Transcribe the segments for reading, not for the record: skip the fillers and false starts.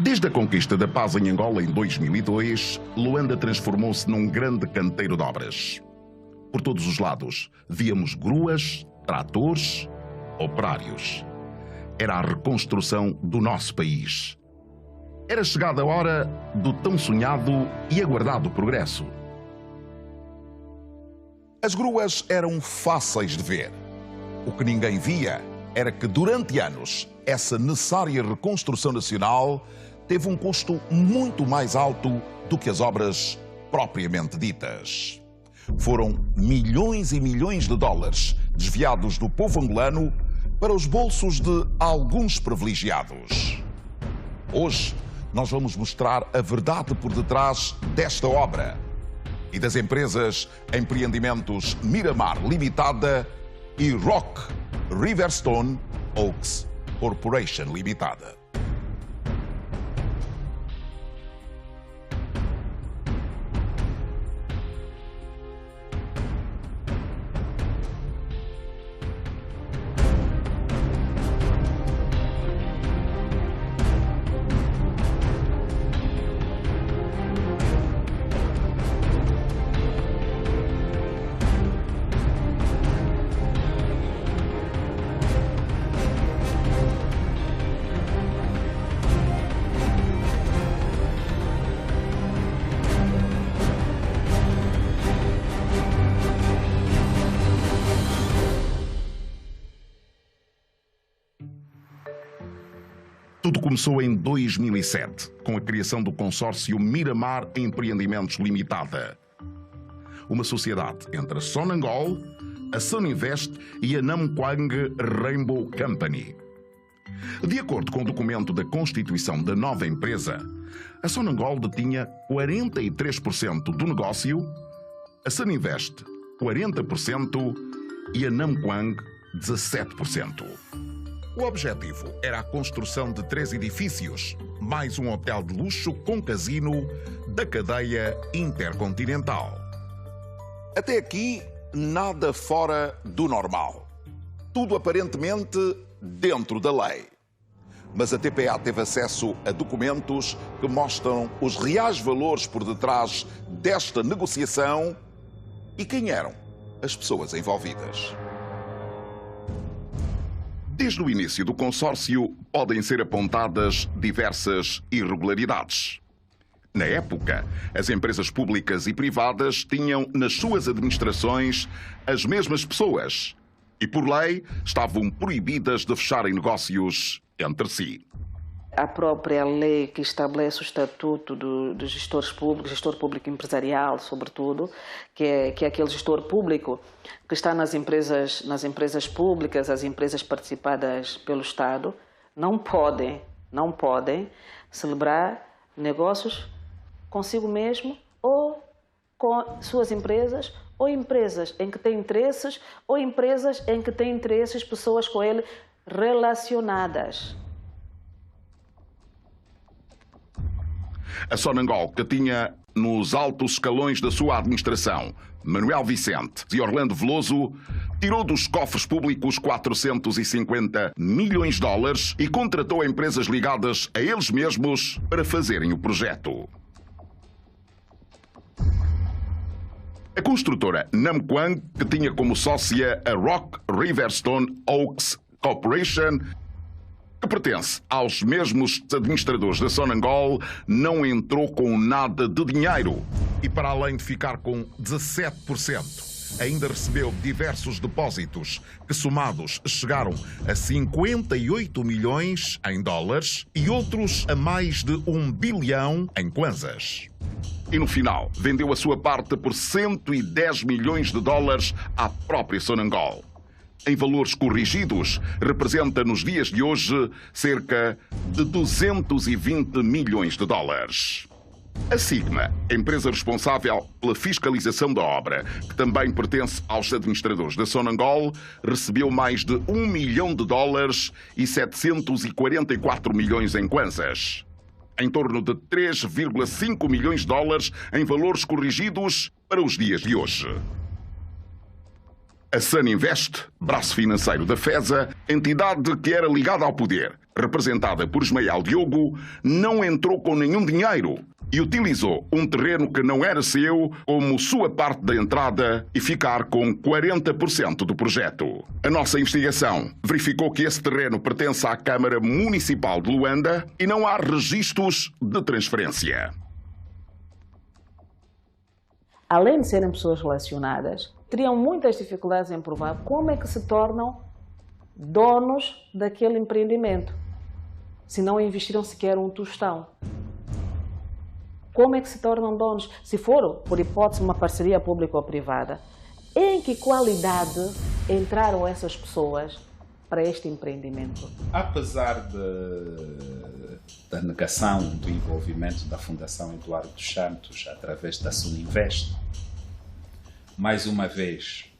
Desde a conquista da paz em Angola em 2002, Luanda transformou-se num grande canteiro de obras. Por todos os lados, víamos gruas, tratores, operários. Era a reconstrução do nosso país. Era chegada a hora do tão sonhado e aguardado progresso. As gruas eram fáceis de ver. O que ninguém via era que, durante anos, essa necessária reconstrução nacional teve um custo muito mais alto do que as obras propriamente ditas. Foram milhões e milhões de dólares desviados do povo angolano para os bolsos de alguns privilegiados. Hoje, nós vamos mostrar a verdade por detrás desta obra e das empresas Empreendimentos Miramar Limitada e Rock Riverstone Oaks Corporation Limitada. Tudo começou em 2007, com a criação do consórcio Miramar Empreendimentos Limitada. Uma sociedade entre a Sonangol, a Soninvest e a Namquang Rainbow Company. De acordo com o documento da constituição da nova empresa, a Sonangol detinha 43% do negócio, a Soninvest 40% e a Namquang 17%. O objetivo era a construção de 3 edifícios, mais um hotel de luxo com casino da cadeia Intercontinental. Até aqui, nada fora do normal. Tudo aparentemente dentro da lei. Mas a TPA teve acesso a documentos que mostram os reais valores por detrás desta negociação e quem eram as pessoas envolvidas. Desde o início do consórcio, podem ser apontadas diversas irregularidades. Na época, as empresas públicas e privadas tinham nas suas administrações as mesmas pessoas e, por lei, estavam proibidas de fecharem negócios entre si. A própria lei que estabelece o estatuto dos gestores públicos, gestor público empresarial, sobretudo, que é aquele gestor público que está nas empresas públicas, as empresas participadas pelo Estado, não podem celebrar negócios consigo mesmo ou com suas empresas, ou empresas em que têm interesses, ou empresas em que têm interesses, pessoas com ele relacionadas. A Sonangol, que tinha nos altos escalões da sua administração Manuel Vicente e Orlando Veloso, tirou dos cofres públicos 450 milhões de dólares e contratou empresas ligadas a eles mesmos para fazerem o projeto. A construtora Namquang, que tinha como sócia a Rock Riverstone Oaks Corporation, que pertence aos mesmos administradores da Sonangol, não entrou com nada de dinheiro. E para além de ficar com 17%, ainda recebeu diversos depósitos que, somados, chegaram a 58 milhões em dólares e outros a mais de 1 bilhão em kwanzas. E no final, vendeu a sua parte por 110 milhões de dólares à própria Sonangol. Em valores corrigidos, representa nos dias de hoje cerca de 220 milhões de dólares. A Sigma, empresa responsável pela fiscalização da obra, que também pertence aos administradores da Sonangol, recebeu mais de 1 milhão de dólares e 744 milhões em kwanzas. Em torno de 3,5 milhões de dólares em valores corrigidos para os dias de hoje. A Saninvest, braço financeiro da FESA, entidade que era ligada ao poder, representada por Ismael Diogo, não entrou com nenhum dinheiro e utilizou um terreno que não era seu como sua parte da entrada e ficar com 40% do projeto. A nossa investigação verificou que esse terreno pertence à Câmara Municipal de Luanda e não há registros de transferência. Além de serem pessoas relacionadas, teriam muitas dificuldades em provar como é que se tornam donos daquele empreendimento, se não investiram sequer um tostão. Como é que se tornam donos? Se for, por hipótese, uma parceria pública ou privada, em que qualidade entraram essas pessoas para este empreendimento? Apesar da negação do envolvimento da Fundação Eduardo dos Santos através da Saninvest, mais uma vez,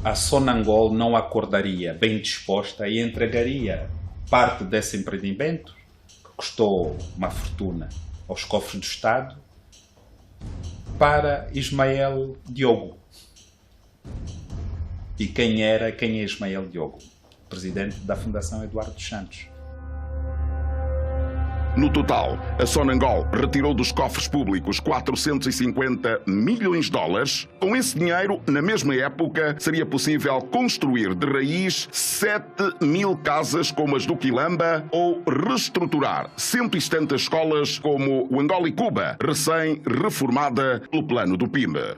a Sonangol não acordaria bem disposta e entregaria parte desse empreendimento, que custou uma fortuna aos cofres do Estado, para Ismael Diogo. E quem é Ismael Diogo? Presidente da Fundação Eduardo dos Santos. No total, a Sonangol retirou dos cofres públicos 450 milhões de dólares. Com esse dinheiro, na mesma época, seria possível construir de raiz 7.000 casas como as do Quilamba ou reestruturar 170 escolas como o Angola e Cuba, recém-reformada pelo plano do PIME.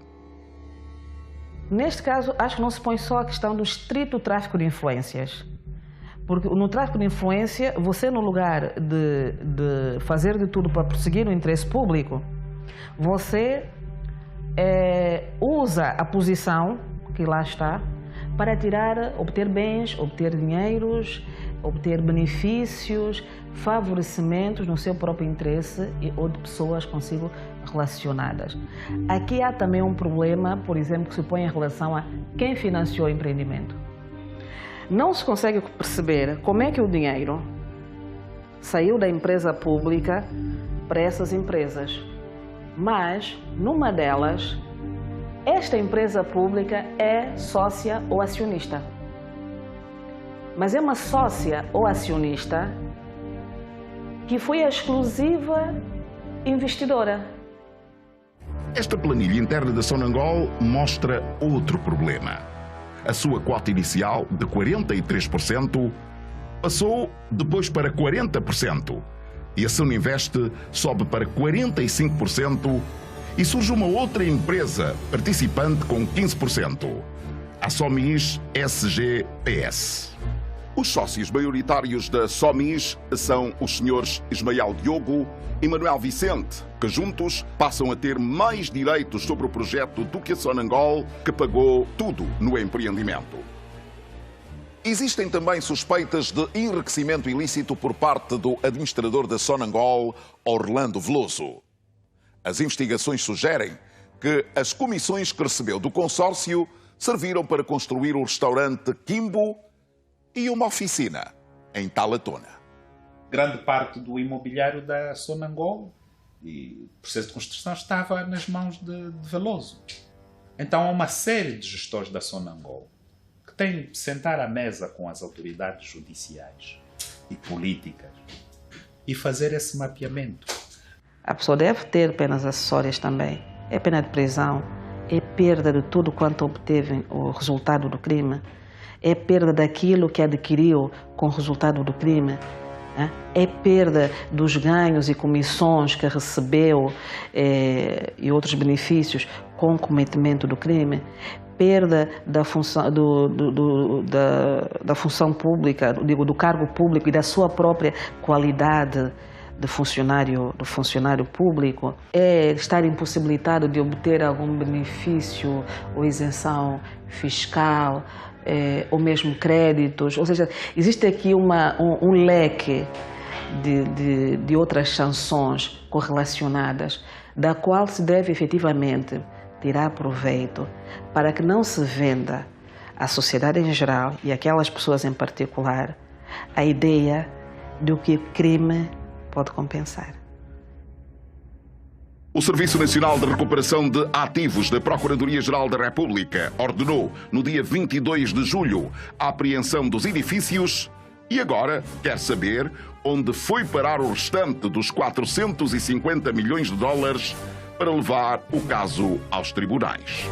Neste caso, acho que não se põe só a questão do estrito tráfico de influências. Porque no tráfico de influência, você, no lugar de fazer de tudo para perseguir o interesse público, você usa a posição que lá está para obter bens, obter dinheiros, obter benefícios, favorecimentos no seu próprio interesse ou de pessoas consigo relacionadas. Aqui há também um problema, por exemplo, que se põe em relação a quem financiou o empreendimento. Não se consegue perceber como é que o dinheiro saiu da empresa pública para essas empresas. Mas, numa delas, esta empresa pública é sócia ou acionista. Mas é uma sócia ou acionista que foi a exclusiva investidora. Esta planilha interna da Sonangol mostra outro problema. A sua cota inicial, de 43%, passou depois para 40%. E a Saninvest sobe para 45% e surge uma outra empresa participante com 15%. A Somis SGPS. Os sócios maioritários da Somis são os senhores Ismael Diogo e Manuel Vicente, que juntos passam a ter mais direitos sobre o projeto do que a Sonangol, que pagou tudo no empreendimento. Existem também suspeitas de enriquecimento ilícito por parte do administrador da Sonangol, Orlando Veloso. As investigações sugerem que as comissões que recebeu do consórcio serviram para construir o restaurante Kimbo e uma oficina em Talatona. Grande parte do imobiliário da Sonangol e o processo de construção estava nas mãos de Veloso. Então há uma série de gestores da Sonangol que têm de sentar à mesa com as autoridades judiciais e políticas e fazer esse mapeamento. A pessoa deve ter penas acessórias também. É pena de prisão, é perda de tudo quanto obteve o resultado do crime, é perda daquilo que adquiriu com o resultado do crime, é perda dos ganhos e comissões que recebeu e outros benefícios com o cometimento do crime, perda da função, da função pública, do cargo público e da sua própria qualidade de funcionário público, é estar impossibilitado de obter algum benefício ou isenção fiscal, ou mesmo créditos. Ou seja, existe aqui um leque de outras sanções correlacionadas, da qual se deve efetivamente tirar proveito para que não se venda à sociedade em geral e aquelas pessoas em particular a ideia do que o crime pode compensar. O Serviço Nacional de Recuperação de Ativos da Procuradoria-Geral da República ordenou, no dia 22 de julho, a apreensão dos edifícios e agora quer saber onde foi parar o restante dos 450 milhões de dólares para levar o caso aos tribunais.